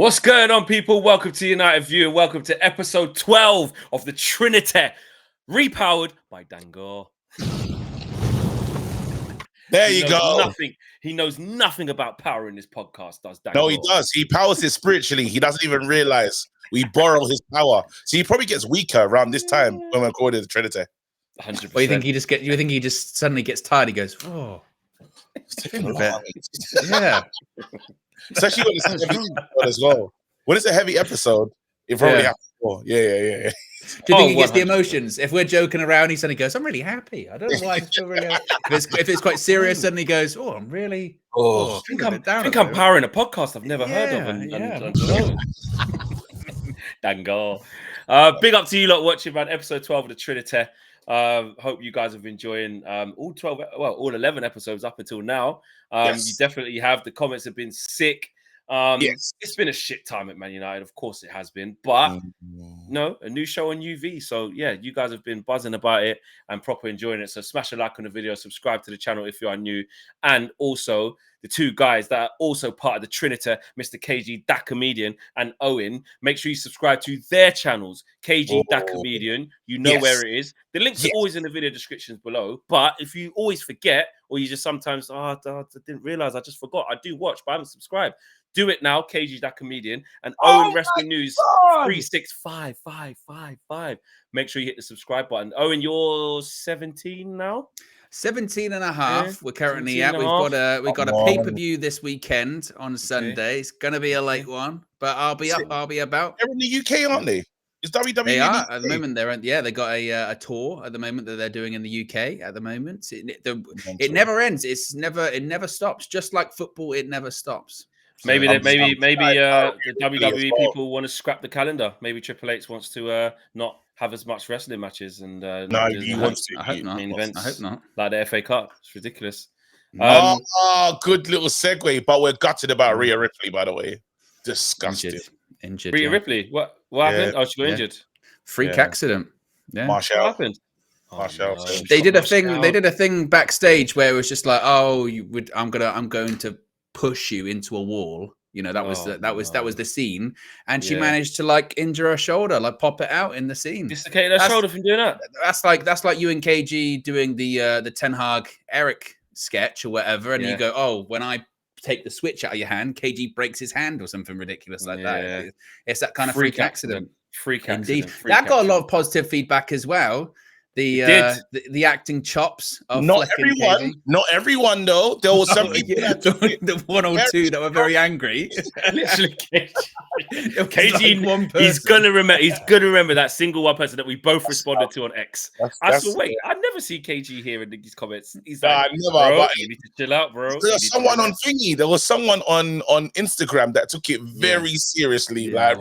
What's going on, people? Welcome to United View and welcome to episode 12 of the Trinity, repowered by Dango. There you go. He knows nothing about power in this podcast, does Dango? No, he does. He powers it spiritually. He doesn't even realize we borrow his power. So he probably gets weaker around this time when we're recording the Trinity. 100%. Or you think he just suddenly gets tired? He goes, oh, it's taking a bit. Yeah. Especially when it's a heavy episode as well. When it's a heavy episode, it probably happens more. Yeah. Do you think he gets the emotions? If we're joking around, he suddenly goes, I'm really happy. I don't know why I feel really happy. If it's quite serious, suddenly he goes, oh, I'm really... I think I'm powering a podcast I've never heard of. Dango. Big up to you lot watching, man. Episode 12 of the Trinity. Hope you guys have been enjoying all 11 episodes up until now. You definitely have. The comments have been sick. It's been a shit time at Man United. Of course it has been, but no, a new show on UV. So yeah, you guys have been buzzing about it and proper enjoying it. So smash a like on the video, subscribe to the channel if you are new, and also the two guys that are also part of the Trinity, Mr. KG Da Comedian and Owen. Make sure you subscribe to their channels, KG Da Comedian. You know where it is. The links are always in the video descriptions below. But if you always forget, or you just sometimes, I didn't realize, I just forgot. I do watch, but I haven't subscribed. Do it now, KG Da Comedian and Owen Wrestling News 36555. Make sure you hit the subscribe button. Owen, you're 17 now. 17 and a half. Yeah, we're currently at. We've got a pay-per-view this weekend on Sunday. It's gonna be a late one, but I'll be up. I'll be about. They're in the UK, aren't they? Is WWE? They are at the moment. They got a tour at the moment that they're doing in the UK at the moment. It never ends. It never stops. Just like football, it never stops. Maybe the WWE people want to scrap the calendar. Maybe Triple H wants to not have as much wrestling matches and he wants to. I hope not. Events I hope not. Like the FA Cup. It's ridiculous. Good little segue. But we're gutted about Rhea Ripley, by the way. Disgusting. Injured. Rhea Ripley. What happened? Oh, she got injured. Freak accident. Yeah. Marshall. What happened? Marshall. They did a thing. They did a thing backstage where it was just like, oh, I'm going to push you into a wall. You know, that was the scene, and she managed to like injure her shoulder, like pop it out in the scene. Dislocated her shoulder from doing that. That's like you and KG doing the Ten Hag Eric sketch or whatever, and you go, oh, when I take the switch out of your hand, KG breaks his hand or something ridiculous like that. It's that kind of freak accident. Freak indeed. Accident. That got a lot of positive feedback as well. The acting chops of not everyone though. There was some people the one or two that were very angry. Literally, KG, like he's gonna remember that single one person that we both responded to on X. I never see KG here in these comments. He's like, bro, you need to chill out, bro. There was someone on thingy. There was someone on Instagram that took it very seriously, like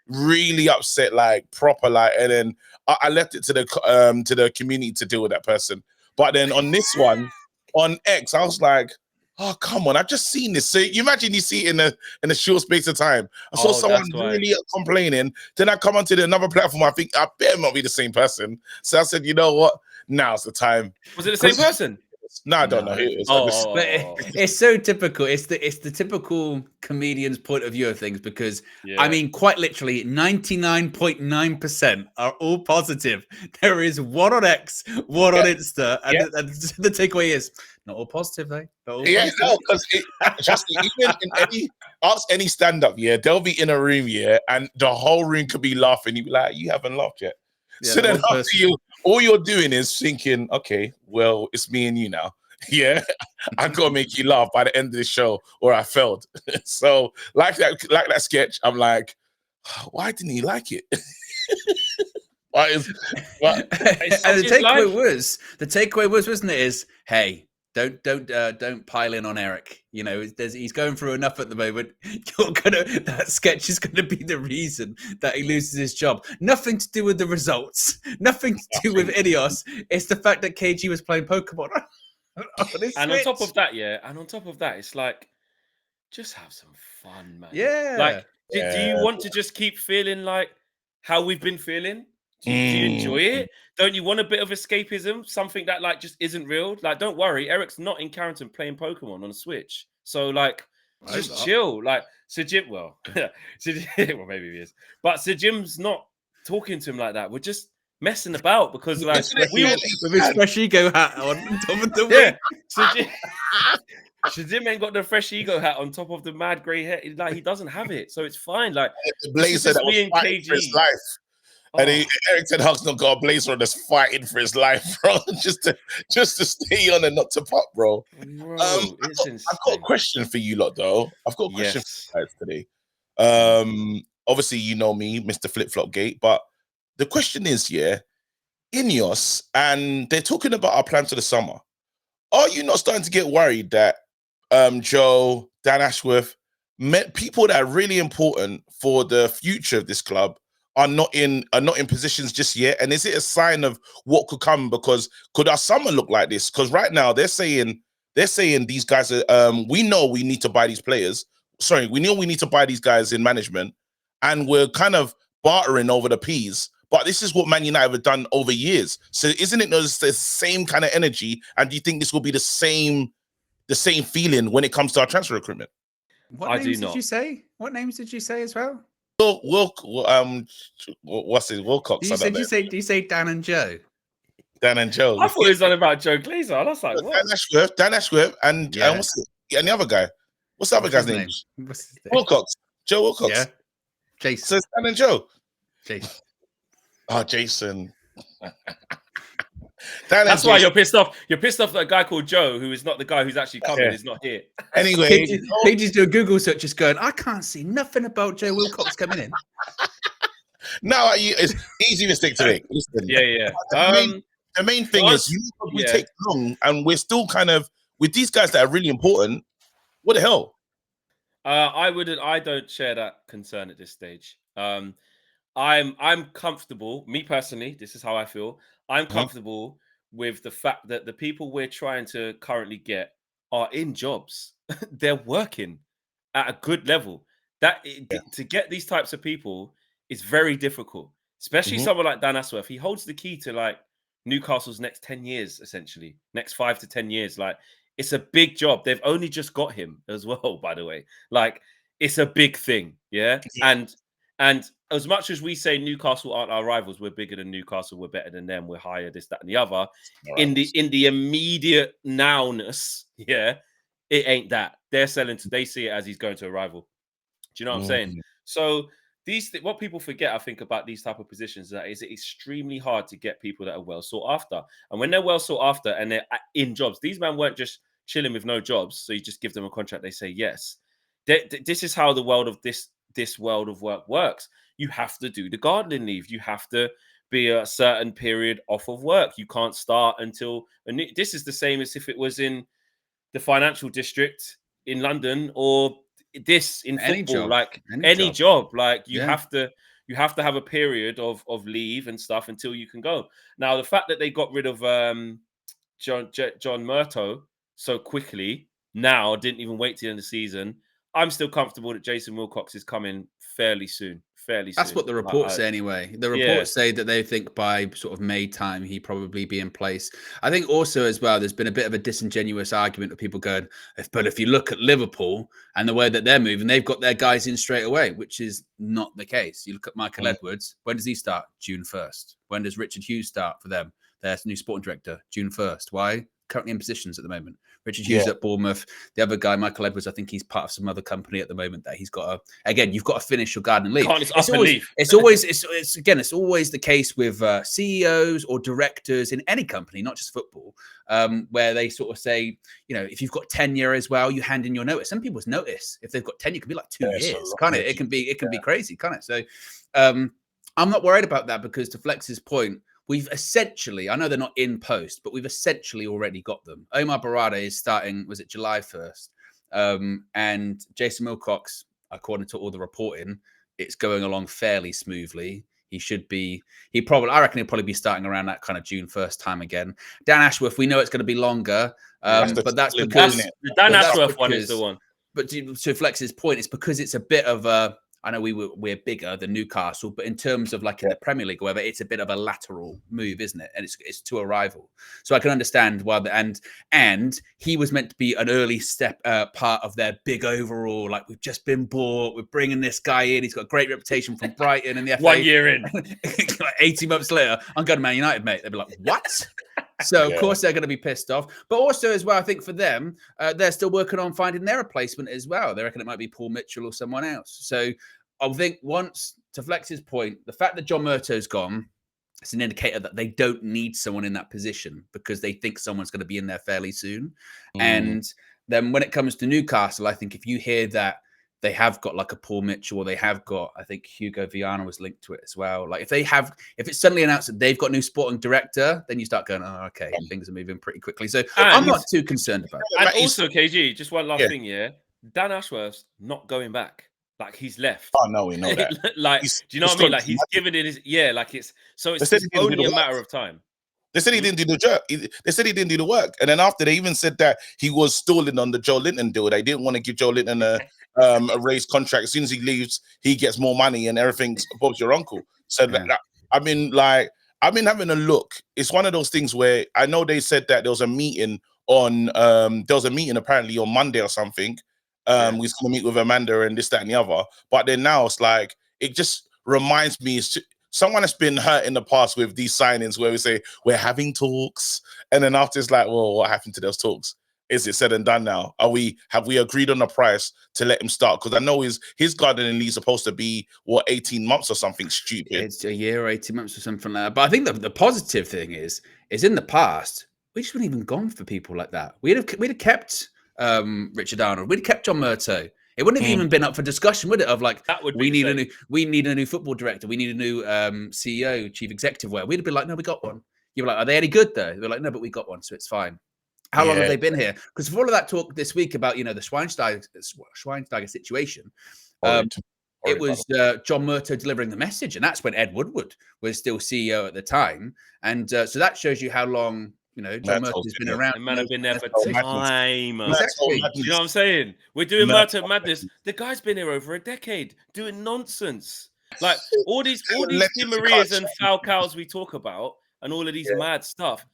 really upset, like proper, like, and then I left it to the community to deal with that person. But then on this one, on X, I was like, oh, come on, I've just seen this. So you imagine you see it in a short space of time. I saw someone really complaining. Then I come onto another platform. I think I better not be the same person. So I said, you know what? Now's the time. Was it the same person? No, I don't know who it is. It's so typical. It's the typical comedian's point of view of things because I mean, quite literally, 99.9% are all positive. There is one on X, one on Insta, and the takeaway is not all positive, though. Because just even in any stand-up, they'll be in a room, and the whole room could be laughing. You'd be like, you haven't laughed yet. So then after all you're doing is thinking, okay, well, it's me and you now. I gotta make you laugh by the end of the show, or I failed. So like that sketch, I'm like, why didn't he like it? And the takeaway was, wasn't it? Is hey, don't pile in on Eric. You know, he's going through enough at the moment. That sketch is gonna be the reason that he loses his job. Nothing to do with the results. Nothing to do with Ineos. It's the fact that KG was playing Pokemon. And on top of that, it's like, just have some fun, man. Yeah. Like, do you want to just keep feeling like how we've been feeling? Do you enjoy it? Don't you want a bit of escapism? Something that like just isn't real? Like, don't worry, Eric's not in Carrington playing Pokemon on a Switch. So like, just chill. Like, Sir Jim, well, well, maybe he is, but Sir Jim's not talking to him like that. We're just messing about because, like, with his fresh ego hat on top of the wig. Sir Jim ain't got the fresh ego hat on top of the mad grey hair. Like, he doesn't have it, so it's fine. Like, the blazer that was fighting for his life. And Eric Ten Hag's not got a blazer that's fighting for his life, bro. just to stay on and not to pop, bro. I've got a question for you lot, though. I've got a question for you guys today. Obviously, you know me, Mr. Flip Flop Gate, but the question is, Ineos, and they're talking about our plans for the summer. Are you not starting to get worried that Joe, Dan Ashworth, people that are really important for the future of this club are not in positions just yet? And is it a sign of what could come? Because could our summer look like this? Because right now they're saying these guys are we know we need to buy these players. Sorry, we know we need to buy these guys in management, and we're kind of bartering over the P's. But this is what Man United have done over years. So isn't it the same kind of energy? And do you think this will be the same feeling when it comes to our transfer recruitment? What names did you say? What names did you say as well? What's his Wilcox? Did you say Dan and Joe? Dan and Joe. I thought it was on about Joe Glazer. I was like, what? Dan Ashworth, and what's it? Yeah, and the other guy. What's the other guy's name? Wilcox. Joe Wilcox. Yeah. Jason. So it's Dan and Joe. Jason. Oh, Jason. That's why you're pissed off. You're pissed off that a guy called Joe, who is not the guy who's actually coming, is not here. Anyway, Pages do a Google search, just going, I can't see nothing about Joe Wilcox coming in. No, it's easy mistake to make. Listen, the main thing is we take long, and we're still kind of with these guys that are really important. What the hell? I don't share that concern at this stage. I'm comfortable. Me personally, this is how I feel. I'm comfortable with the fact that the people we're trying to currently get are in jobs. They're working at a good level. To get these types of people is very difficult, especially someone like Dan Ashworth. He holds the key to like Newcastle's next 10 years, essentially, next 5 to 10 years. Like, it's a big job. They've only just got him as well, by the way. Like, it's a big thing, And as much as we say Newcastle aren't our rivals, we're bigger than Newcastle, we're better than them, we're higher, this, that, and the other. In the immediate nowness, it ain't that. They're selling to, they see it as he's going to a rival. Do you know what I'm saying? So what people forget, I think, about these type of positions, that is extremely hard to get people that are well sought after. And when they're well sought after and they're in jobs, these men weren't just chilling with no jobs. So you just give them a contract, they say yes. This is how the world of this world of work works. You have to do the gardening leave. You have to be a certain period off of work. You can't start until this is the same as if it was in the financial district in London or this in football, like any job. Like you have to have a period of leave and stuff until you can go. Now, the fact that they got rid of John Murto so quickly now, didn't even wait till the end of the season. I'm still comfortable that Jason Wilcox is coming fairly soon. That's what the reports say anyway. The reports say that they think by sort of May time he'd probably be in place. I think also as well, there's been a bit of a disingenuous argument of people going, but if you look at Liverpool and the way that they're moving, they've got their guys in straight away, which is not the case. You look at Michael Edwards. When does he start? June 1st. When does Richard Hughes start for them? Their new sporting director, June 1st. Why? Currently in positions at the moment. Richard Hughes at Bournemouth. The other guy, Michael Edwards, I think he's part of some other company at the moment that he's got to, again, you've got to finish your garden leave. It's always the case with CEOs or directors in any company, not just football, where they sort of say, if you've got tenure as well, you hand in your notice. Some people's notice, if they've got tenure, can be like 2 years, can't it? It can be crazy, can't it? So I'm not worried about that because to Flex's point, we've essentially, I know they're not in post, but we've essentially already got them. Omar Barada is starting, was it July 1st? And Jason Wilcox, according to all the reporting, it's going along fairly smoothly. I reckon he'll probably be starting around that kind of June 1st time again. Dan Ashworth, we know it's going to be longer, but that's because... The Dan Ashworth one is the one. But to Flex's point, it's because it's a bit of a... I know we're bigger than Newcastle, but in terms of like in the Premier League, or whatever, it's a bit of a lateral move, isn't it? And it's to a rival. So I can understand why. And he was meant to be an early step part of their big overall. Like, we've just been bought, we're bringing this guy in. He's got a great reputation from Brighton and the FA. 1 year in, like 18 months later, I'm going to Man United, mate. They'd be like, what? So, of course, they're going to be pissed off. But also, as well, I think for them, they're still working on finding their replacement as well. They reckon it might be Paul Mitchell or someone else. So, I think once, to Flex's point, the fact that John Murtough's gone, it's an indicator that they don't need someone in that position because they think someone's going to be in there fairly soon. And then when it comes to Newcastle, I think if you hear that they have got like a Paul Mitchell, or they have got, I think Hugo Viana was linked to it as well. Like if it's suddenly announced that they've got a new sporting director, then you start going, oh, okay, things are moving pretty quickly. So I'm not too concerned about it. And also, KG, just one last thing, Dan Ashworth's not going back. Like, he's left. Oh no, we know that. Like, do you know what I mean? Like, he's given it his like it's only a matter of time. They said he didn't do the job. They said he didn't do the work. And then after, they even said that he was stalling on the Joe Linton deal. They didn't want to give Joe Linton a raised contract. As soon as he leaves, he gets more money and everything's above your uncle. So I mean, like, I've been having a look. It's one of those things where I know they said that there was a meeting on apparently on Monday or something. We're going to meet with Amanda and this, that, and the other. But then now it's like, it just reminds me, someone has been hurt in the past with these signings where we say we're having talks, and then after it's like, well, what happened to those talks? Is it said and done now? Have we agreed on a price to let him start? Because I know his gardening leave is supposed to be 18 months or something stupid. It's a year or 18 months or something like that. But I think the positive thing is in the past we just wouldn't even gone for people like that. We'd have kept Richard Arnold. We'd have kept John Murtough. It wouldn't have even been up for discussion, would it? Of like, we need a new football director. We need a new CEO, chief executive. Where we'd have been like, no, we got one. You're like, are they any good though? They're like, no, but we got one, so it's fine. How long have they been here? Because for all of that talk this week about the Schweinsteiger situation, it was John Murtough delivering the message, and that's when Ed Woodward was still CEO at the time, and so that shows you how long. John Murtough's been around. The man have been there for time. Exactly. You know what I'm saying? We're doing Murtough madness. The guy's been here over a decade doing nonsense. Like all these Di Marias and Falcaos we talk about, and all of these mad stuff.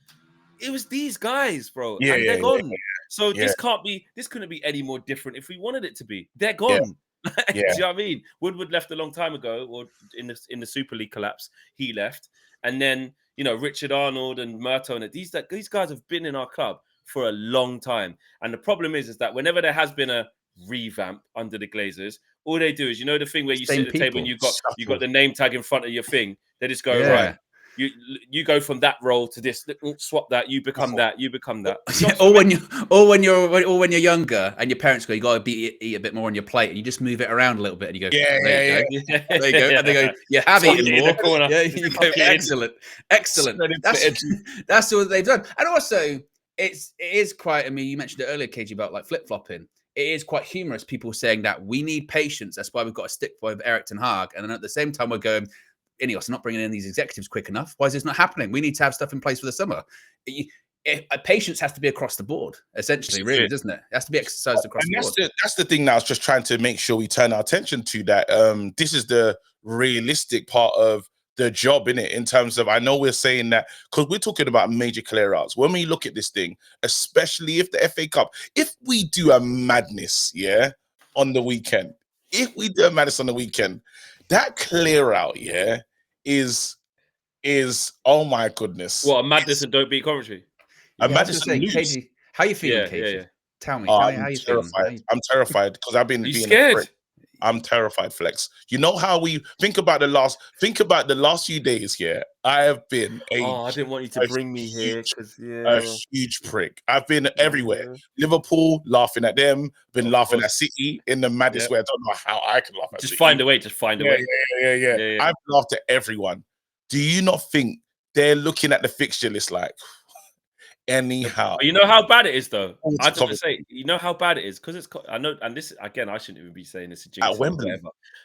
It was these guys, bro, and they're gone. So this couldn't be any more different if we wanted it to be. They're gone. Do you know what I mean? Woodward left a long time ago, or in the Super League collapse, he left, and then. Richard Arnold and Murtough, and these guys have been in our club for a long time. And the problem is that whenever there has been a revamp under the Glazers, all they do is, the thing where you sit at the table and you got the name tag in front of your thing. They just go, right, you go from that role to this, swap that, you become that, you become that. Or when you're younger and your parents go, you got to eat a bit more on your plate, and you just move it around a little bit, and you go, there you go, and they go, you have eaten more. Yeah, you go, excellent. That's all they've done. And also, it is quite. I mean, you mentioned it earlier, KG, about like flip flopping. It is quite humorous. People saying that we need patience. That's why we've got to stick with Eric Ten Hag, and then at the same time we're going. Ineos not bringing in these executives quick enough. Why is this not happening? We need to have stuff in place for the summer. Patience has to be across the board, essentially, really, doesn't it? It has to be exercised across the board. That's the thing now. I was just trying to make sure we turn our attention to that. This is the realistic part of the job, innit? In terms of, I know we're saying that because we're talking about major clear-outs. When we look at this thing, especially if the FA Cup, if we do a madness, on the weekend, that clear-out, is oh my goodness. What, a madness and don't beat Coventry? A madness and lose. KG, how you feeling, KG? Yeah. Tell me how you feeling? I'm terrified because I've been being scared. I'm terrified, Flex. You know how we think about the last few days here. I have been I didn't want you to bring me here because a huge prick. I've been everywhere. Liverpool, laughing at them, been laughing at City in the madness where I don't know how I can laugh at Just City. find a way. Just find a way. Yeah. I've laughed at everyone. Do you not think they're looking at the fixture list like anyhow? You know how bad it is, though. I just want to say, you know how bad it is because I know, and this again, I shouldn't even be saying this at Wembley.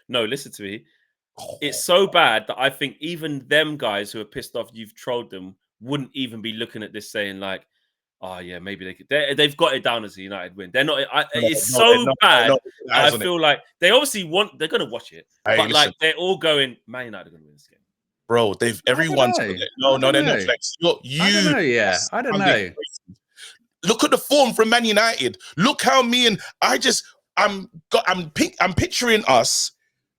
No, listen to me. It's so bad that I think even them guys who are pissed off you've trolled them wouldn't even be looking at this saying like, oh yeah, maybe they could. They've got it down as a United win. They're not. It's so bad. I feel like they obviously want. They're gonna watch it, but like they're all going. Man United are gonna win this game, bro. Everyone's no, they're not Flex. I don't know. Yeah, I don't know. Look at the form from Man United. Look how I'm picturing us,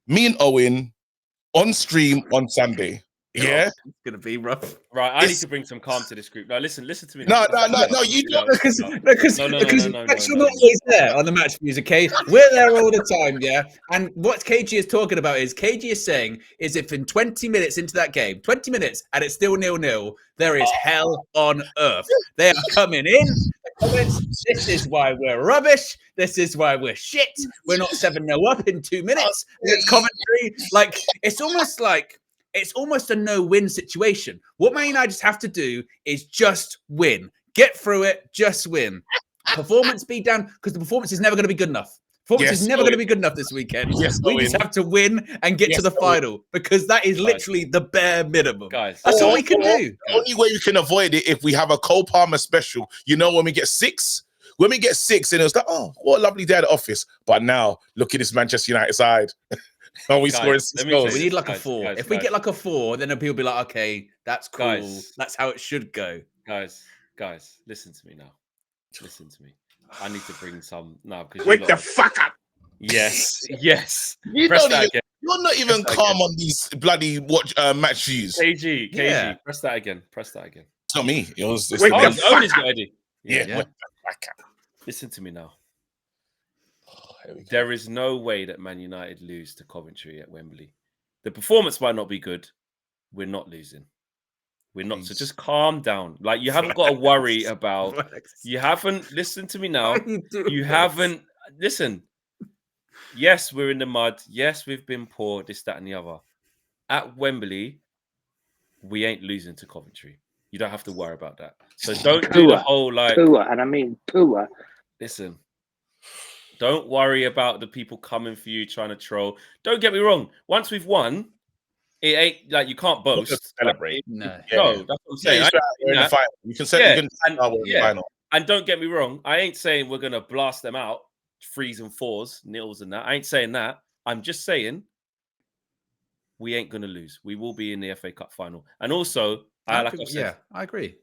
me and Owen, on stream on Sunday. Yeah, it's gonna be rough. Right, I need to bring some calm to this group. No, listen to me. No, you don't. Because you're not always there on the match views, okay? We're there all the time, yeah. And what KG is talking about is saying if in 20 minutes into that game, 20 minutes, and it's still 0-0, there is hell on earth. They are coming in. Comments, this is why we're rubbish. This is why we're shit. We're not 7-0 up in 2 minutes. It's Coventry. Like it's almost a no-win situation. What Man United just have to do is just win. Get through it, just win. Performance be down, because the performance is never going to be good enough. Performance is never going to be good enough this weekend. We just have to win and get to the final, because that is literally the bare minimum. Guys, that's all we can do. The only way we can avoid it if we have a Cole Palmer special. You know, when we get 6, and it was like, oh, what a lovely day at the office. But now, look at this Manchester United side. Are we scoring 6 goals? We need like a 4. If we get like a 4, then people be like, okay, that's cool. That's how it should go. Guys, listen to me now. Listen to me. I need to bring some now. Wake the fuck up. Yes. You're not even calm on these bloody match views. KG, press that again. It's not me. It's Owen's got idea. Yeah. Listen to me now. There is no way that Man United lose to Coventry at Wembley. The performance might not be good. We're not losing. We're not. So just calm down. Like, you haven't got to worry about. You haven't listened to me now. You haven't listen. Yes, we're in the mud. Yes, we've been poor. This, that, and the other. At Wembley, we ain't losing to Coventry. You don't have to worry about that. So don't do the whole like poor, and I mean poor. Listen. Don't worry about the people coming for you trying to troll. Don't get me wrong. Once we've won, it ain't like you can't boast. Celebrate. No, that's what I'm saying. We're in the final. You can say we're in the final. And don't get me wrong. I ain't saying we're gonna blast them out 3s and 4s, nils and that. I ain't saying that. I'm just saying we ain't gonna lose. We will be in the FA Cup final. And also, I agree.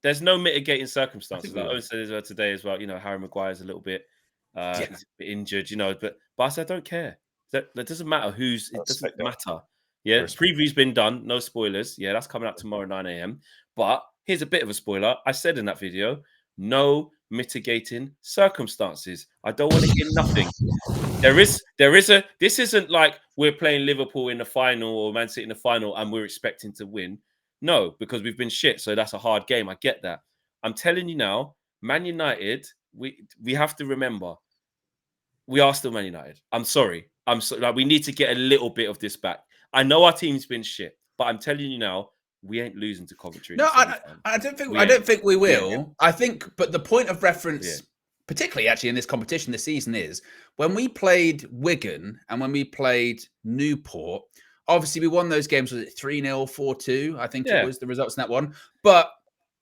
There's no mitigating circumstances. Like Owen said today as well. You know, Harry Maguire's a little bit. He's a bit injured, you know, but I said, I don't care. That doesn't matter it doesn't matter. Yeah, preview's been done, no spoilers. Yeah, that's coming out tomorrow 9 a.m. But here's a bit of a spoiler. I said in that video, no mitigating circumstances. I don't want to hear nothing. This isn't like we're playing Liverpool in the final or Man City in the final and we're expecting to win. No, because we've been shit, so that's a hard game. I get that. I'm telling you now, Man United, we have to remember, we are still Man United. I'm sorry. Like, we need to get a little bit of this back. I know our team's been shit, but I'm telling you now, we ain't losing to Coventry. No, I don't think we will. Yeah. I think, but the point of reference, particularly actually in this competition this season, is when we played Wigan and when we played Newport. Obviously, we won those games. Was it 3-0, 4-2? I think it was the results in that one.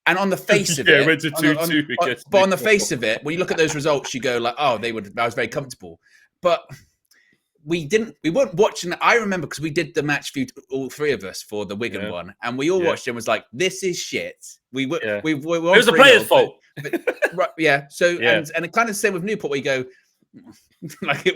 And on the face of it, went to 2-2. But on the face of it, when you look at those results, you go like, "Oh, I was very comfortable." But we weren't watching. I remember because we did the match view, all 3 of us, for the Wigan one, and we all watched it and was like, "This is shit." We were. It was the players' fault. Right? Yeah. So and it kind of the same with Newport, where you go, like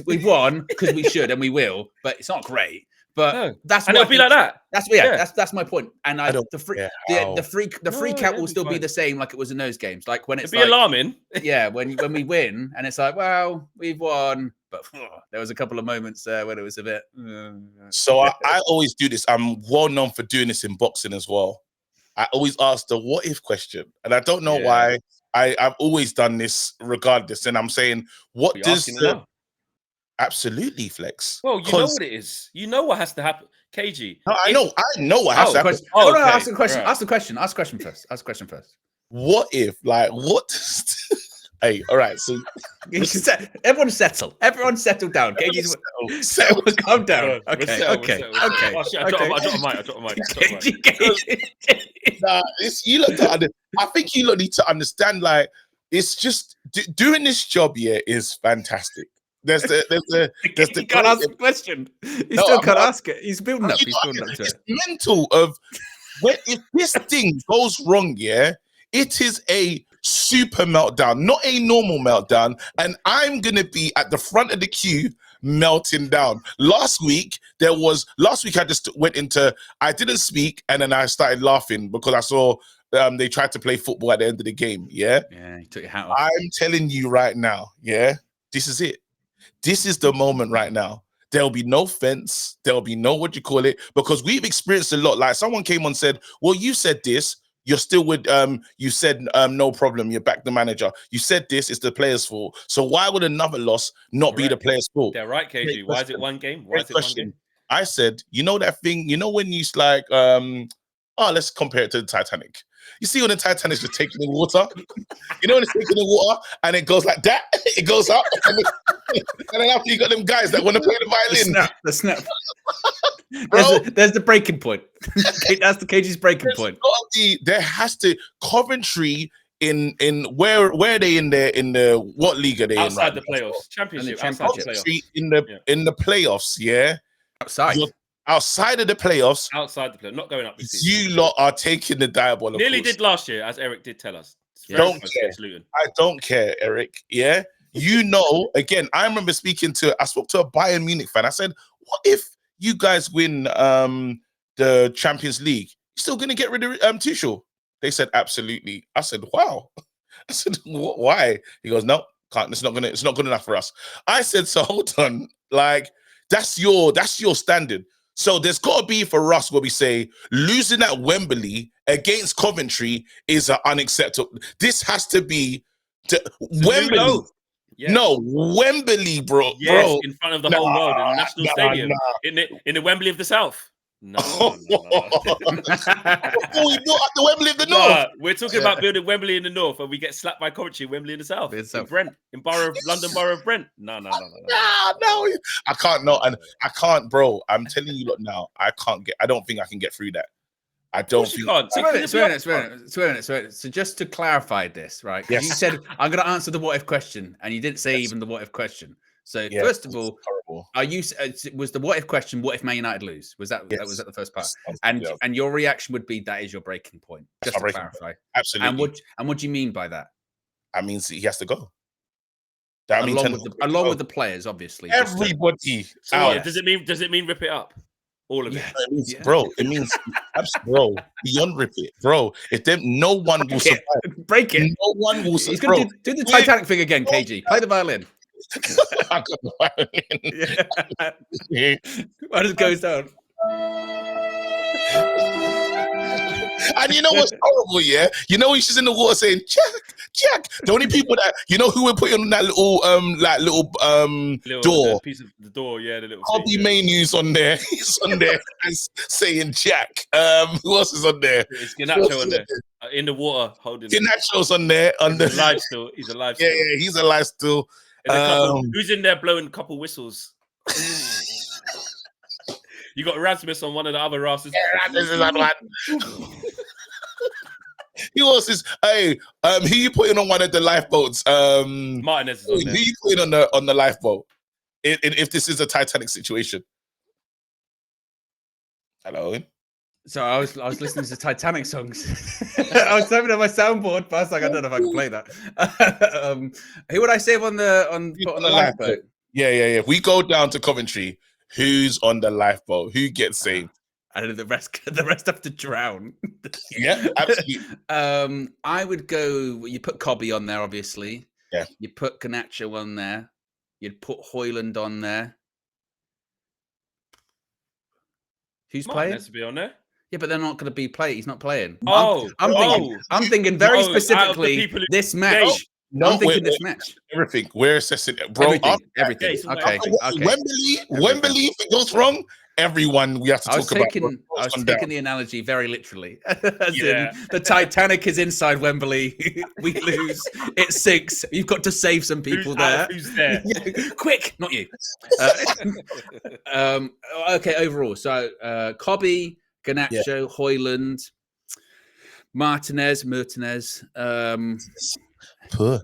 we won because we should and we will, but it's not great. But that's and it'll be like that. That's my point. And the freak out will still be the same, like it was in those games. Like when it's it'll be alarming. Yeah, when we win and it's like, well, we've won, but there was a couple of moments there when it was a bit. So I always do this. I'm well known for doing this in boxing as well. I always ask the what if question, and I don't know why. I've always done this regardless, and I'm saying, what does the absolutely Flex? Well, you know what it is. You know what has to happen, KG. No, I know what has to happen. No, ask the question. Right. Ask the question first. Ask the question first. What if, like, what? Hey, all right. So Everyone settle. Everyone settle down. Settle. Calm down. Okay. Oh shit! I dropped a mic. Nah, you look. I think you lot need to understand. Like, it's just doing this job. Yeah, is fantastic. He can't ask the question. He still can't ask it. He's building up. He's building up to it. It's mental of if this thing goes wrong. Yeah, it is a super meltdown, not a normal meltdown, and I'm gonna be at the front of the queue melting down. Last week I just went into, I didn't speak, and then I started laughing because I saw they tried to play football at the end of the game. Yeah, you took your hat off. I'm telling you right now, yeah, this is it. This is the moment right now. There'll be no fence. There'll be no because we've experienced a lot. Like, someone came on and said, well, you said this. You're still with, you said no problem, you're back the manager. You said this, it's the player's fault. So why would another loss not be the player's fault? They're right, KG. Why is it one game? Why is it one game? I said, you know that thing, you know when you like, let's compare it to the Titanic. You see when the Titanic's just taking the water? You know when it's taking the water and it goes like that? It goes up. And then after you got them guys that want to play the violin. The snap. There's the breaking point. That's the KG's breaking point. There has to, Coventry in where are they in the what league are they outside in? The playoffs. Championship. Coventry in the playoffs, yeah. Outside of the playoffs. Outside the playoffs, not going up this season. You lot are taking the diabolical. Nearly did last year, as Eric did tell us. Don't care. I don't care, Eric. Yeah. You know, again, I spoke to a Bayern Munich fan. I said, what if you guys win the Champions League? You're still gonna get rid of Tuchel? They said absolutely. I said, wow. I said, why? He goes, no, can't. It's not good enough for us. I said, so hold on, like that's your standard. So there's got to be for us where we say losing at Wembley against Coventry is unacceptable. This has to be Wembley. Yes. No, Wembley, bro. Yes, bro. In front of the whole world in the National Stadium. In the Wembley of the South. No. We built up the Wembley of the North. We're talking about building Wembley in the North, and we get slapped by Coventry, Wembley in the South. In Brent, in London Borough of Brent. No. I can't. No, and I can't, bro. I'm telling you, look now. I don't think I can get through that. I don't think. So just to clarify this, right? Yes. You said I'm going to answer the what if question, and you didn't say even the what if question. So first of all, was the what if question? What if Man United lose? Was that the first part? And your reaction would be that is your breaking point. Just to clarify, absolutely. And what do you mean by that? I mean he has to go. Along with the players, obviously. Everybody. So does it mean rip it up? All of it. It means, bro. It means, bro, beyond rip it, bro. If no one will survive, break it. No one will survive. He's going to do the Titanic thing again, KG. Play the violin. I got the violin. Why does it go down? And you know what's horrible, yeah? You know when she's in the water saying, Jack. The only people that, you know who we're putting on that little door. The piece of the door, the little Hobby Mainu's on there. He's on there saying Jack. Who else is on there? It's Ganacho on there. In the water, holding Ganacho's on there. He's alive still. He's alive still. Yeah, he's alive still. Who's in there blowing a couple whistles? You got Rasmus on one of the other Rasmus. Yeah, Rasmus is on one. Who else is? Hey, who you putting on one of the lifeboats? Martinez is on there. Who you putting on the lifeboat? If this is a Titanic situation. Hello. So I was listening to Titanic songs. I was typing on my soundboard, but I was like, I don't know if I can play that. Who would I save on the lifeboat? Yeah. We go down to Coventry. Who's on the lifeboat? Who gets saved? And the rest have to drown. Yeah, absolutely. I would go. You put Cobby on there, obviously. Yeah. You put Ganacho on there. You'd put Hoyland on there. Who's playing? Has to be on there. Yeah, but they're not going to be playing. He's not playing. I'm thinking very specifically this match. I'm thinking this match. Everything. We're assessing it, bro. Everything. Okay. Wembley, if it goes wrong, everyone we have to talk about. I was taking the analogy very literally. As in, the Titanic is inside Wembley. We lose. It sinks. You've got to save some people there. Who's there? Quick, not you. Okay, overall. So, Cobby, Garnacho, Hoyland, Martinez. Poor.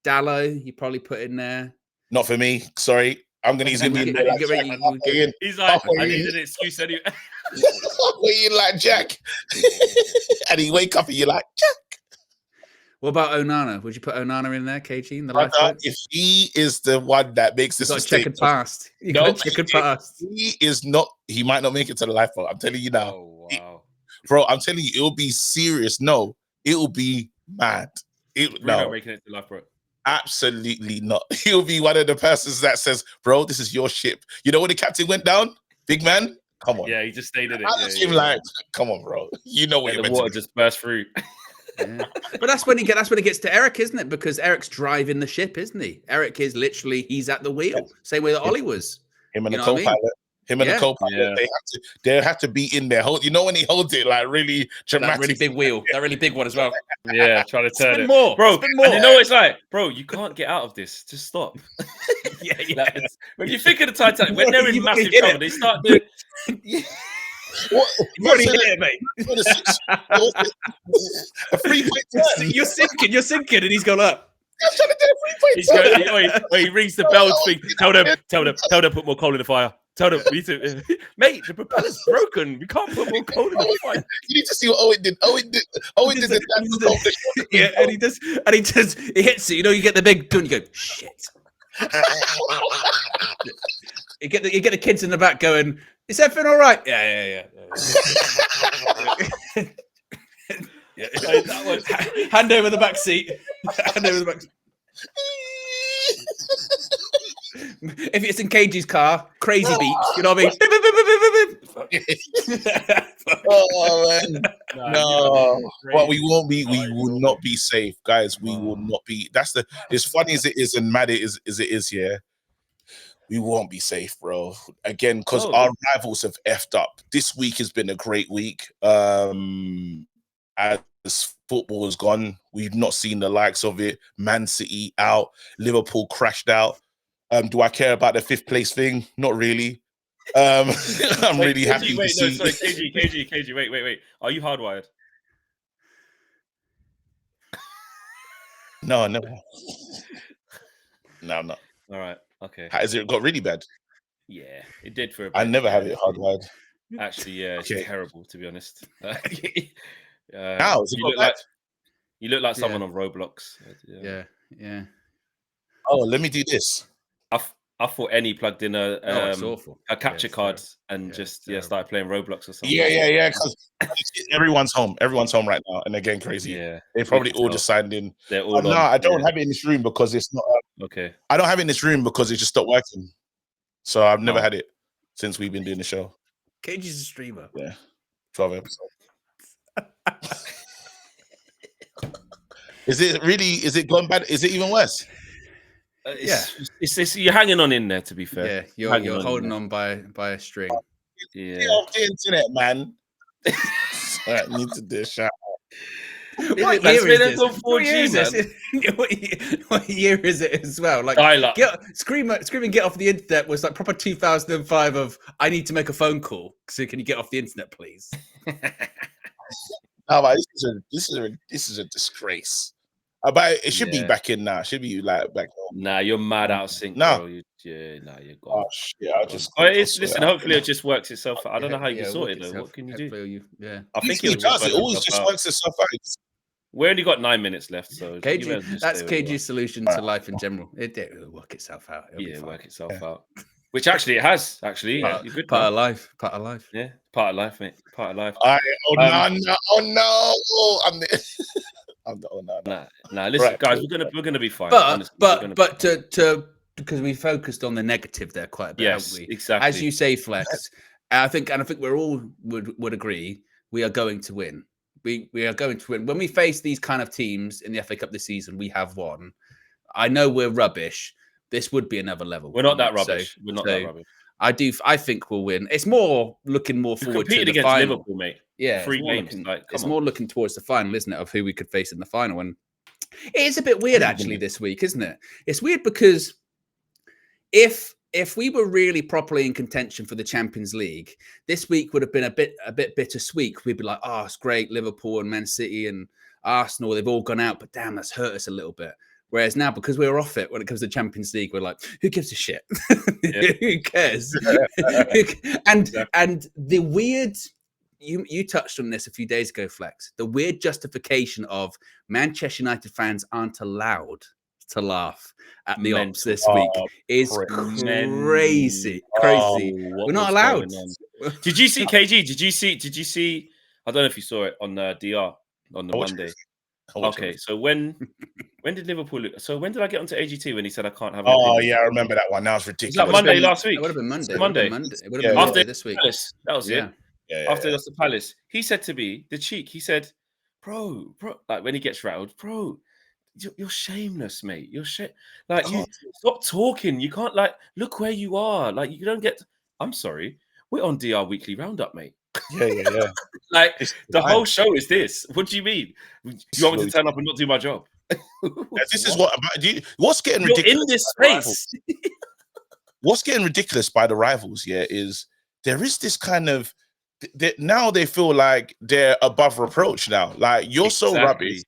Dallo, you probably put in there. Not for me. Sorry. I'm going to use him. He's like, I need an excuse anyway. You like Jack. And he wake up and you're like, Jack. What about Onana? Would you put Onana in there, KG, in the lifeboat? If he is the one that makes this mistake. Checkered past. He is not, he might not make it to the lifeboat. I'm telling you now. Oh, wow. Bro, I'm telling you, it'll be serious. No, it'll be mad. Not making it to the lifeboat. Absolutely not. He'll be one of the persons that says, bro, this is your ship. You know when the captain went down? Big man? Come on. Yeah, he just stayed in it. I just like, come on, bro. You know what you're meant to do. The water just burst through. Yeah. But that's when it gets to Eric, isn't it? Because Eric's driving the ship, isn't he? Eric is literally, he's at the wheel. Same way that Ollie was. Him and the co-pilot. The co-pilot, they have to be in there. You know when he holds it like really dramatic, that really big wheel, that really big one as well. Yeah, trying to turn it, more, bro. More. And you know it's like, bro, you can't get out of this. Just stop. Like, when you think of the Titanic, when they're in massive trouble, they start doing. What? You've already hit it, mate. A 3-point. You're sinking, and he's gone up. I'm trying to do a 3-point. He rings the bell. Tell them, put more coal in the fire. Tell them, mate, the propeller's broken. We can't put more coal in the fire. You need to see what Owen did. Owen did the yeah, and he hits it. You know, you get the big gun. You go, shit. You get the kids in the back going, is everything all right? Yeah. Hand over the back seat. If it's in KG's car, crazy beeps, you know what I mean? Oh man, no. But we will not be safe, guys. We will not be. As funny as it is and mad as it is here. We won't be safe, bro. Again, because our rivals have effed up. This week has been a great week. As football has gone, we've not seen the likes of it. Man City out, Liverpool crashed out. Do I care about the 5th place thing? Not really. I'm really happy to see. Sorry, KG, wait. Are you hardwired? No, I'm not. All right, okay. Has it got really bad? Yeah, it did for a bit. I never have it hardwired. Actually, yeah, it's terrible, to be honest. How? You look like someone on Roblox. Yeah. Oh, let me do this. I thought Any plugged in a capture card and just started playing Roblox or something. Yeah. Because everyone's home. Everyone's home right now, and they're getting crazy. Yeah, they probably all just signed in. They're all. No, I don't have it in this room because it's not. Okay. I don't have it in this room because it just stopped working. So I've never had it since we've been doing the show. KG's a streamer. Yeah, 12 episodes. Is it gone bad? Is it even worse? It's you're hanging on in there. To be fair, you're holding on by a string. Yeah, get off the internet, man. I need to do a shout out. What year is this? What year is it as well? Like, screaming, get off the internet was like proper 2005 of I need to make a phone call. So can you get off the internet, please? No, this is a disgrace. But it should be back in now. It should be like back home. Nah, you're mad out of sync, bro. You're gone. Oh shit! Listen. Hopefully, it just works itself out. I don't know how you can sort it though. What can you do? I think it does. It always just works itself out. We only got 9 minutes left, so that's KG's solution to life in general. It'll work itself out. Work itself out. Which actually it has. Actually, you're good. Part of life. Yeah, part of life, mate. Part of life. Nah. Listen, guys, we're gonna be fine. But because we focused on the negative there quite a bit, haven't we? Exactly. As you say, Flex, I think we're all would agree we are going to win. We are going to win when we face these kind of teams in the FA Cup this season. We have won. I know we're rubbish, this would be another level. We're not that rubbish. We're not that rubbish. I think we'll win. It's more looking more forward to the final. Liverpool, mate. Yeah, 3 games. It's more looking towards the final, isn't it, of who we could face in the final. And it is a bit weird actually this week, isn't it? It's weird because if we were really properly in contention for the Champions League, this week would have been a bit bittersweet. We'd be like, oh, it's great, Liverpool and Man City and Arsenal, they've all gone out, but damn, that's hurt us a little bit. Whereas now, because we're off it when it comes to Champions League, we're like, who gives a shit? Who cares? And the weird, you touched on this a few days ago, Flex, the weird justification of Manchester United fans aren't allowed to laugh at the Ops this week is crazy. We're not allowed. Did you see KG? Did you see? I don't know if you saw it on DR on the Monday. Okay, so when did Liverpool? So when did I get onto AGT when he said I can't have? Oh yeah, I remember that one. That was ridiculous. Was that Monday last week? It would have been Monday. Monday. It would have been Monday this week. Palace. That was it. Yeah. After lost the Palace, he said to me, the cheek. He said, "Bro, like when he gets rattled, bro, you're shameless, mate. You're like you stop talking. You can't look where you are. Like you don't get. I'm sorry, we're on DR Weekly Roundup, mate." Yeah. Like the whole show is this. What do you mean? You want me to turn up and not do my job? This is what's getting ridiculous in this space. What's getting ridiculous by the rivals, is there is this kind of now they feel like they're above reproach now. Like you're so rubbish,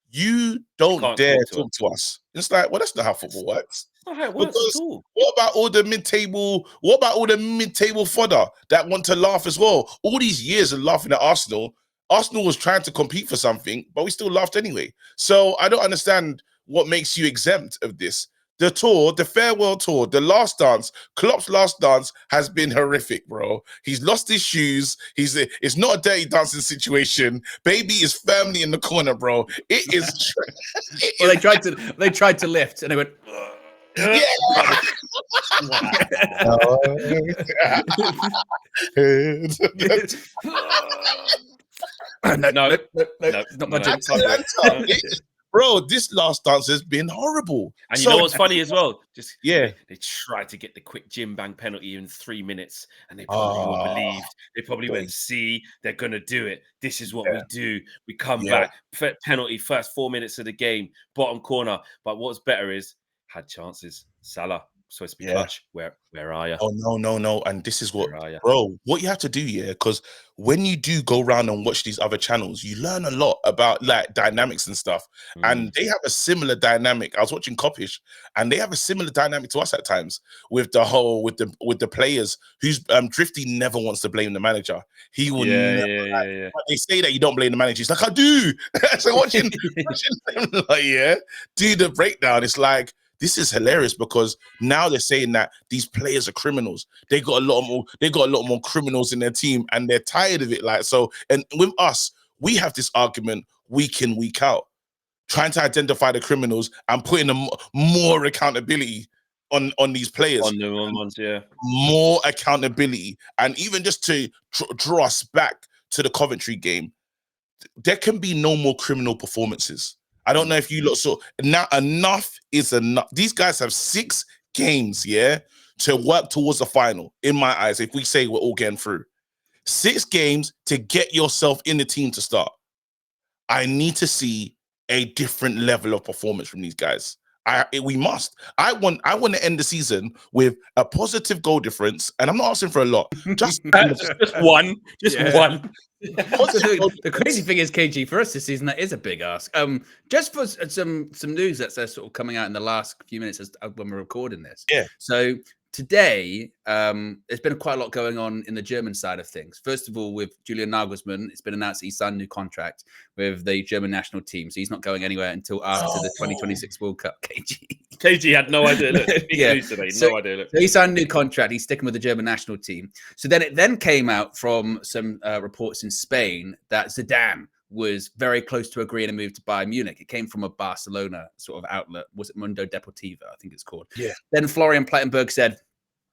you don't dare talk to us. It's like, well, that's not how football works. What about all the mid-table? What about all the mid-table fodder that want to laugh as well? All these years of laughing at Arsenal, Arsenal was trying to compete for something, but we still laughed anyway. So I don't understand what makes you exempt of this. The tour, the farewell tour, the last dance, Klopp's last dance has been horrific, bro. He's lost his shoes. It's not a dirty dancing situation. Baby is firmly in the corner, bro. It is. Well, they tried to lift, and they went. Yeah. No, not budging. Bro, this last dance has been horrible. And you know what's funny as well? They tried to get the quick Jim Bang penalty in 3 minutes, and they probably were believed. They probably went, see, they're gonna do it. This is what we do. We come back, penalty, first 4 minutes of the game, bottom corner. But what's better is had chances. Salah supposed to be clutch. Where are you? Oh no. And this is what, bro, what you have to do, because when you do go around and watch these other channels, you learn a lot about like dynamics and stuff. And they have a similar dynamic. I was watching Coppish, and they have a similar dynamic to us at times with the whole with the players. Who's Drifty never wants to blame the manager. He will never. They say that you don't blame the manager. He's like, I do. So watching them like, do the breakdown. It's like, this is hilarious because now they're saying that these players are criminals. They got a lot more criminals in their team, and they're tired of it. Like, so, and with us, we have this argument week in, week out, trying to identify the criminals and putting more accountability on these players. On the ones, more accountability. And even just to draw us back to the Coventry game, there can be no more criminal performances. I don't know if you look, so now enough is enough. These guys have 6 games, to work towards the final, in my eyes, if we say we're all getting through. 6 games to get yourself in the team to start. I need to see a different level of performance from these guys. We must. I want to end the season with a positive goal difference, and I'm not asking for a lot. Just one. One. The crazy thing is, KG, for us this season, that is a big ask. Just for some news that's sort of coming out in the last few minutes when we're recording this. So today, there's been quite a lot going on in the German side of things. First of all, with Julian Nagelsmann, it's been announced he signed a new contract with the German national team, so he's not going anywhere until after the 2026 World Cup. KG had no idea. Look, today, so, no idea. Look. So he signed a new contract. He's sticking with the German national team. So then it came out from some reports in Spain that Zidane was very close to agreeing to move to Bayern Munich. It came from a Barcelona sort of outlet. Was it Mundo Deportivo? I think it's called. Then Florian Plettenberg said,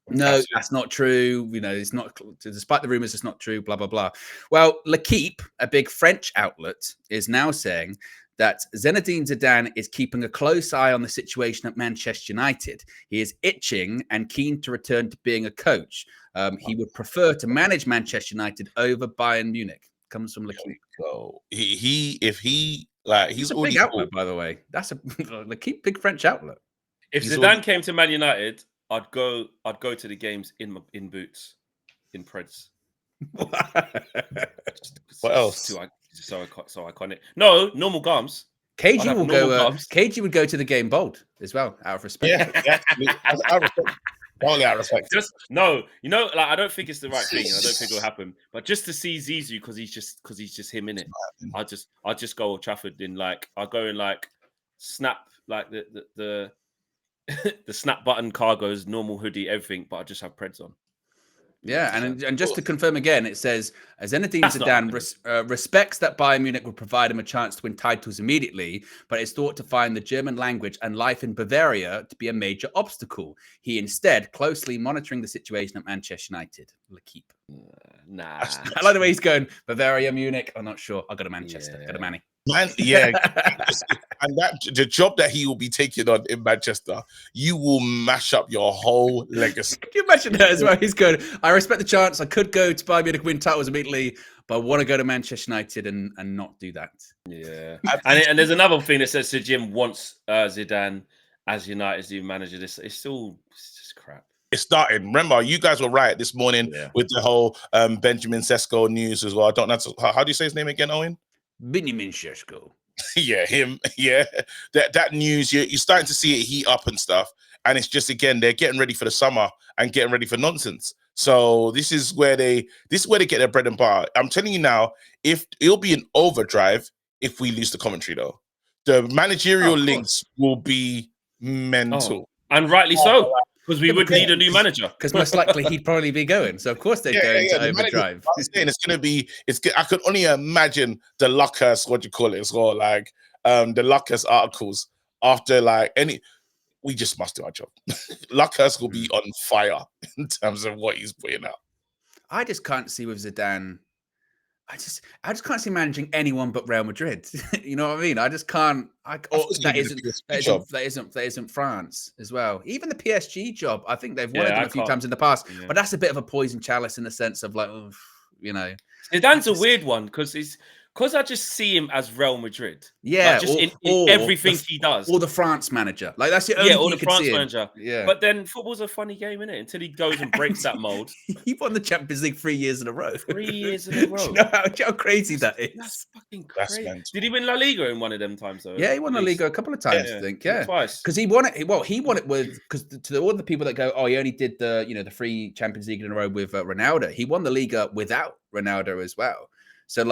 no, that's not true. You know, it's not, despite the rumors, it's not true, blah, blah, blah. Well, L'Equipe, a big French outlet, is now saying that Zinedine Zidane is keeping a close eye on the situation at Manchester United. He is itching and keen to return to being a coach. He would prefer to manage Manchester United over Bayern Munich. Comes from L'Equipe. So he's a big outlet, by the way. That's a L'Equipe, big French outlet. If Zidane came to Man United, I'd go to the games in boots, in Preds. What else? So iconic. No, normal gums. KG will go. KG would go to the game bold as well, out of respect. Yeah, out of respect. Only out of respect. I don't think it's the right thing. I don't think it'll happen. But just to see Zizou because he's just him in it. I'll just go Old Trafford in I'll go in snap the the snap button cargos, normal hoodie, everything. But I just have Preds on. Yeah, and just to confirm again, it says Zinedine Zidane respects that Bayern Munich will provide him a chance to win titles immediately, but is thought to find the German language and life in Bavaria to be a major obstacle. He instead closely monitoring the situation at Manchester United. L'Equipe. Nah. I like the way he's going. Bavaria, Munich. I'm not sure. I'll go to Manchester. Go to Manny. Man, yeah. And the job that he will be taking on in Manchester, you will mash up your whole legacy. Can you imagine that as well? He's going, I respect the chance. I could go to Bayern Munich, win titles immediately, but I want to go to Manchester United and not do that. Yeah. and there's another thing that says Sir Jim wants Zidane as United's new manager. It's just crap. It's starting. Remember, you guys were right this morning with the whole Benjamin Sesko news as well. I don't know how do you say his name again, Owen? Benjamin Sesko. Yeah, him. Yeah, that news. You're starting to see it heat up and stuff, and it's just again they're getting ready for the summer and getting ready for nonsense. So this is where they get their bread and butter. I'm telling you now, if it'll be an overdrive if we lose the Coventry though, the managerial links will be mental, and rightly so. Because we would need a new manager. Because most likely he'd probably be going. So of course they'd go into overdrive. I'm saying it's going to be. I could only imagine the Luckhurst, what do you call it? It's called the Luckhurst articles after we just must do our job. Luckhurst will be on fire in terms of what he's putting out. I just can't see with Zidane. I just can't see managing anyone but Real Madrid. You know what I mean? I just can't. That isn't France as well. Even the PSG job, I think they've wanted them a few times in the past, but that's a bit of a poison chalice in the sense of Zidane's a weird one because I just see him as Real Madrid. Yeah, just in everything he does. Or the France manager. That's the only or the France manager. Yeah. But then football's a funny game, isn't it? Until he goes and breaks that mold. He won the Champions League 3 years in a row. 3 years in a row. Do you know how crazy that is? That's fucking crazy. Did he win La Liga in one of them times though? Yeah, he won La Liga a couple of times, I think. Yeah. Twice. Because he won it. Well, he won it because to all the people that go, oh, he only did the 3 Champions League in a row with Ronaldo. He won the Liga without Ronaldo as well. So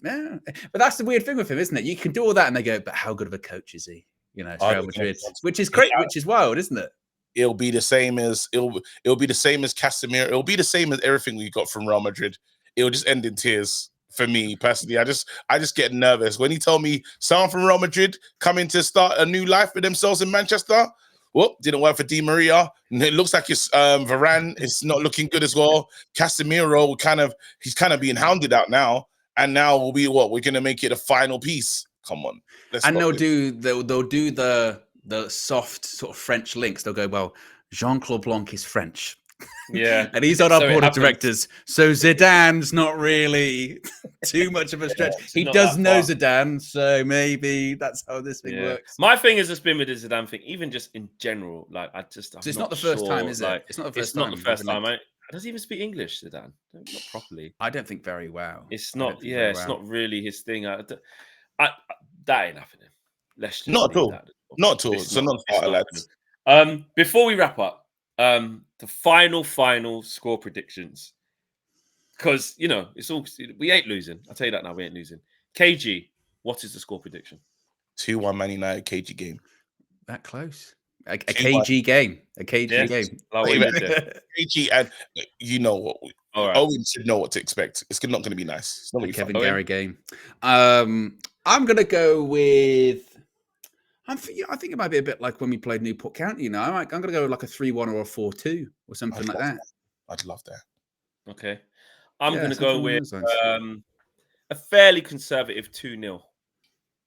yeah, but that's the weird thing with him, isn't it? You can do all that, and they go, "But how good of a coach is he?" It's Real Madrid, which is great, which is wild, isn't it? It'll be the same as Casemiro. It'll be the same as everything we got from Real Madrid. It'll just end in tears for me personally. I just get nervous when he told me someone from Real Madrid coming to start a new life for themselves in Manchester. Well, didn't work for Di Maria. It looks like it's Varane. It's not looking good as well. Casemiro he's kind of being hounded out now. And now we'll be we're going to make it a final piece. Come on, they'll do the soft sort of French links. They'll go, well, Jean-Claude Blanc is French, yeah, and he's on our board of directors. So Zidane's not really too much of a stretch. He does know Zidane, so maybe that's how this thing works. My thing has just been with the Zidane thing, even just in general. It's not the first time, is it? It's not the first time. Does he even speak English, Zidane? Not properly. I don't think very well. It's not. Yeah, it's not really his thing. That ain't happening. Let's just not at all. Not at all. So not lads. Before we wrap up, the final score predictions, because it's all we ain't losing. I'll tell you that now. We ain't losing. KG, what is the score prediction? 2-1 Man United KG game. That close. A KG game. A KG game. KG, and you know what? Owen should know what to expect. It's not going to be nice. It's not going to be Kevin Gary game. I'm going to go with. I think it might be a bit like when we played Newport County. I'm going to go like a 3-1 or a 4-2 or something like that. I'd love that. Okay, I'm going to go with a fairly conservative 2-0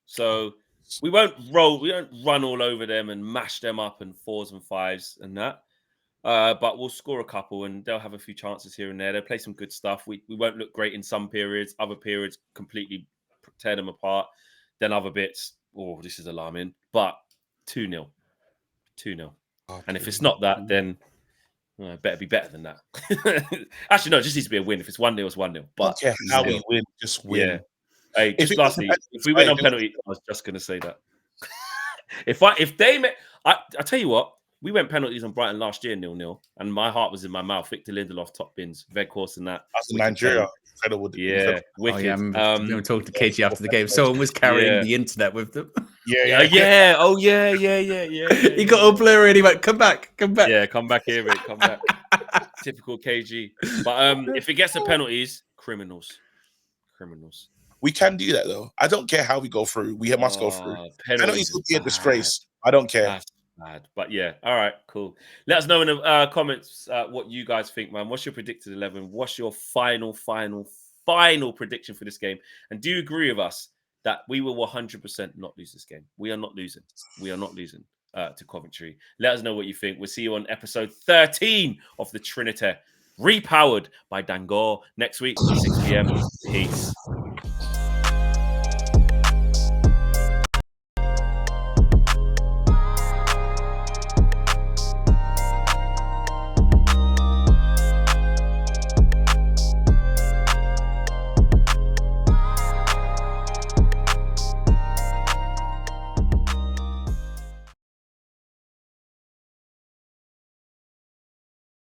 So we won't run all over them and mash them up and 4s and 5s and that. But we'll score a couple and they'll have a few chances here and there. They'll play some good stuff. We won't look great in some periods. Other periods completely tear them apart. Then other bits, oh, this is alarming. But 2-0. 2-0. Oh, and if it's not that, then it better be better than that. Actually, no, it just needs to be a win. If it's 1-0, it's 1-0. But how we win, just win. Yeah. Hey, just lastly, if we win on penalty, I was just gonna say that. if they met, I tell you what, we went penalties on Brighton last year 0-0, and my heart was in my mouth. Victor Lindelof top bins, Weghorst, and that. That's in Nigeria. Incredible. Yeah, wicked. Oh, yeah, I'm talking to KG after the game. Someone was carrying the internet with them. Yeah. Oh yeah. He got all blurry and he went, "Come back." Yeah, come back here, mate. Come back. Typical KG. But if it gets to penalties, criminals. We can do that though. I don't care how we go through. We must go through. Penalties would be a disgrace. I don't care. That's bad. But yeah, all right, cool. Let us know in the comments what you guys think, man. What's your predicted 11? What's your final prediction for this game? And do you agree with us that we will 100% not lose this game? We are not losing. To Coventry. Let us know what you think. We'll see you on episode 13 of the Trinity, repowered by Dangor next week, 6 p.m. Peace.